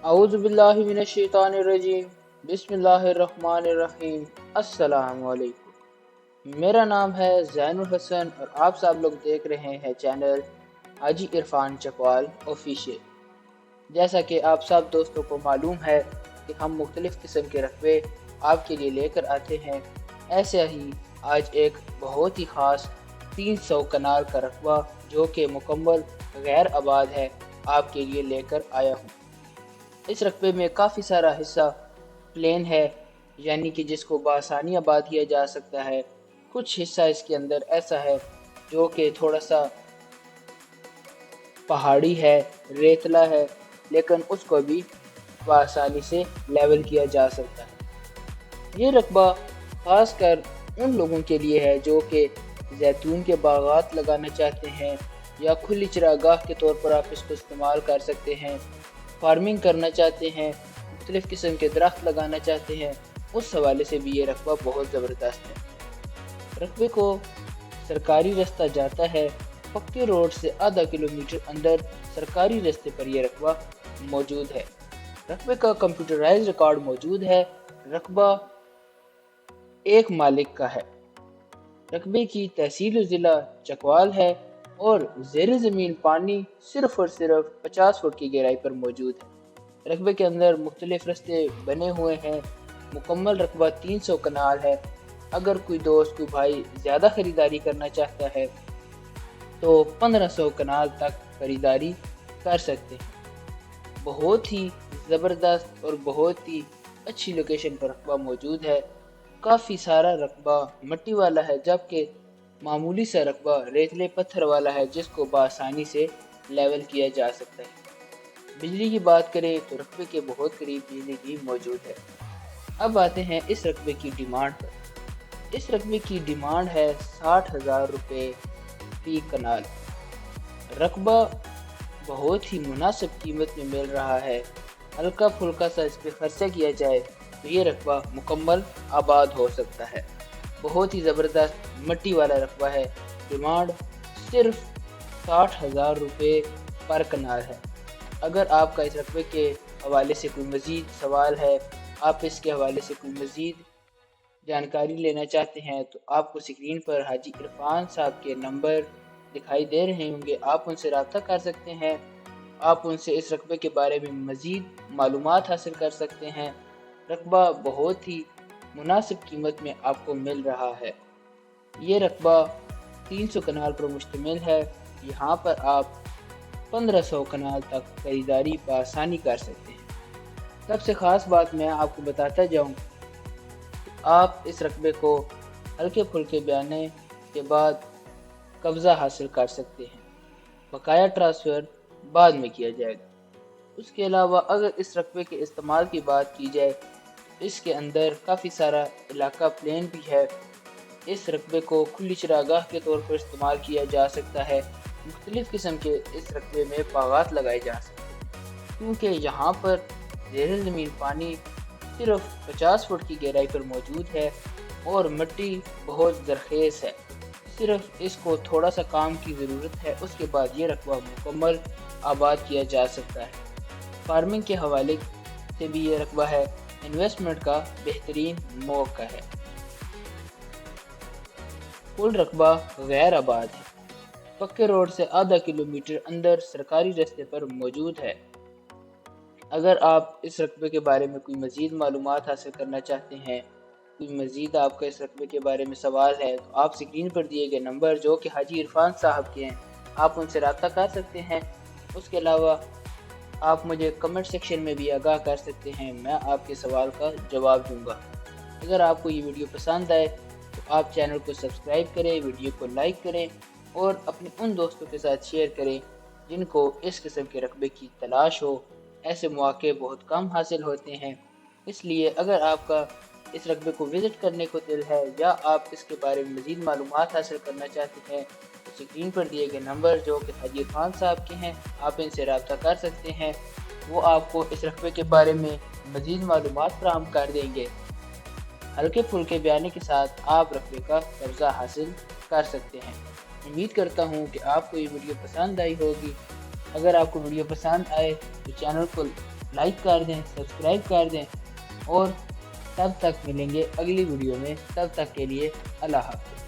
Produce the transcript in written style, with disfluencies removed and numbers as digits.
अऊज़ु बिल्लाहि मिनश शैतानिर रजीम। बिस्मिल्लाहिर रहमानिर रहीम। अस्सलामु अलैकुम। मेरा नाम है ज़ैनुल हसन और आप सब लोग देख रहे हैं चैनल हाजी इरफान चकवाल ऑफिशियल। जैसा कि आप सब दोस्तों को मालूम है कि हम मुख्तलिफ़ किस्म के रकबे आपके लिए लेकर आते हैं, ऐसे ही आज एक बहुत ही ख़ास 300 कनाल का रकबा जो कि मुकम्मल गैर आबाद है आपके लिए लेकर आया हूँ। इस रकबे में काफ़ी सारा हिस्सा प्लेन है, यानी कि जिसको बआसानी आबाद किया जा सकता है। कुछ हिस्सा इसके अंदर ऐसा है जो कि थोड़ा सा पहाड़ी है, रेतला है, लेकिन उसको भी बआसानी से लेवल किया जा सकता है। ये रकबा ख़ास कर उन लोगों के लिए है जो कि जैतून के बागात लगाना चाहते हैं या खुली चरागाह के तौर पर आप इसको इस्तेमाल कर सकते हैं, फार्मिंग करना चाहते हैं, मुख्तलिफ़ किस्म के दरख्त लगाना चाहते हैं। उस हवाले से भी ये रकबा बहुत ज़बरदस्त है। रकबे को सरकारी रास्ता जाता है, पक्के रोड से आधा किलोमीटर अंदर सरकारी रास्ते पर यह रकबा मौजूद है। रकबे का कंप्यूटराइज रिकॉर्ड मौजूद है। रकबा एक मालिक का है। रकबे की तहसील ज़िला चकवाल है और ज़ेर ज़मीन पानी सिर्फ और सिर्फ 50 फुट की गहराई पर मौजूद है। रकबे के अंदर मुख्तलिफ रास्ते बने हुए हैं। मुकम्मल रकबा 300 कनाल है। अगर कोई दोस्त कोई भाई ज़्यादा ख़रीदारी करना चाहता है तो 1500 कनाल तक ख़रीदारी कर सकते हैं। बहुत ही ज़बरदस्त और बहुत ही अच्छी लोकेशन पर रकबा मौजूद है। काफ़ी सारा रकबा मिट्टी वाला है, जबकि मामूली सा रकबा रेतले पत्थर वाला है जिसको बआसानी से लेवल किया जा सकता है। बिजली की बात करें तो रकबे के बहुत करीब बिजली भी मौजूद है। अब आते हैं इस रकबे की डिमांड पर। इस रकबे की डिमांड है 60,000 रुपये फी कनाल। रकबा बहुत ही मुनासिब कीमत में मिल रहा है। हल्का फुल्का सा इस पर खर्चा किया जाए तो ये रकबा मुकम्मल आबाद हो सकता है। बहुत ही ज़बरदस्त मिट्टी वाला रकबा है। डिमांड सिर्फ 60,000 रुपये पर कनाल है। अगर आपका इस रकबे के हवाले से कोई मज़ीद सवाल है, आप इसके हवाले से कोई मज़ीद जानकारी लेना चाहते हैं, तो आपको स्क्रीन पर हाजी इरफान साहब के नंबर दिखाई दे रहे होंगे, आप उनसे रब्ता कर सकते हैं। आप उनसे इस रकबे के बारे में मज़ीद मालूमात हासिल कर सकते हैं। रकबा बहुत ही मुनासिब कीमत में आपको मिल रहा है। ये रकबा 300 कनाल पर मुश्तमिल है। यहाँ पर आप 1500 कनाल तक खरीदारी बआसानी कर सकते हैं। सबसे ख़ास बात मैं आपको बताता जाऊँ, आप इस रकबे को हल्के फुल्के बयाने के बाद कब्ज़ा हासिल कर सकते हैं। बकाया ट्रांसफ़र बाद में किया जाएगा। उसके अलावा अगर इस रकबे के इस्तेमाल की बात की जाए तो इसके अंदर काफ़ी सारा इलाका प्लेन भी है। इस रकबे को खुली चरागाह के तौर पर इस्तेमाल किया जा सकता है। मुख्तलिफ़ किस्म के इस रकबे में बागात लगाए जा सकते हैं, क्योंकि यहाँ पर ज़ेर ज़मीन पानी सिर्फ 50 फुट की गहराई पर मौजूद है और मिट्टी बहुत ज़रखेज़ है। सिर्फ इसको थोड़ा सा काम की ज़रूरत है, उसके बाद ये रकबा मुकम्मल आबाद किया जा सकता है। फार्मिंग के हवाले से भी ये रकबा है। इन्वेस्टमेंट का बेहतरीन मौका है। कुल रकबा गैर आबाद है। पक्के रोड से आधा किलोमीटर अंदर सरकारी रास्ते पर मौजूद है। अगर आप इस रकबे के बारे में कोई मज़ीद मालूमात हासिल करना चाहते हैं, कोई मज़ीद आपका इस रकबे के बारे में सवाल है, तो आप स्क्रीन पर दिए गए नंबर जो कि हाजी इरफान साहब के हैं, आप उनसे रब्ता कर सकते हैं। उसके अलावा आप मुझे कमेंट सेक्शन में भी आगाह कर सकते हैं, मैं आपके सवाल का जवाब दूंगा। अगर आपको ये वीडियो पसंद आए तो आप चैनल को सब्सक्राइब करें, वीडियो को लाइक करें और अपने उन दोस्तों के साथ शेयर करें जिनको इस किस्म के रकबे की तलाश हो। ऐसे मौके बहुत कम हासिल होते हैं, इसलिए अगर आपका इस रकबे को विज़िट करने को दिल है या आप इसके बारे में मज़ीद मालूमात हासिल करना चाहते हैं तो स्क्रीन पर दिए गए नंबर जो कि हाजी खान साहब के हैं, आप इनसे रब्ता कर सकते हैं। वो आपको इस रकबे के बारे में मज़ीद मालूमात फराहम कर देंगे। हल्के फुल्के बयाने के साथ आप रकबे का कब्ज़ा हासिल कर सकते हैं। उम्मीद करता हूँ कि आपको ये वीडियो पसंद आई होगी। अगर आपको वीडियो पसंद आए तो चैनल को لائک کر دیں، سبسکرائب کر دیں، اور تب تک ملیں گے اگلی ویڈیو میں، تب تک کے لیے اللہ حافظ۔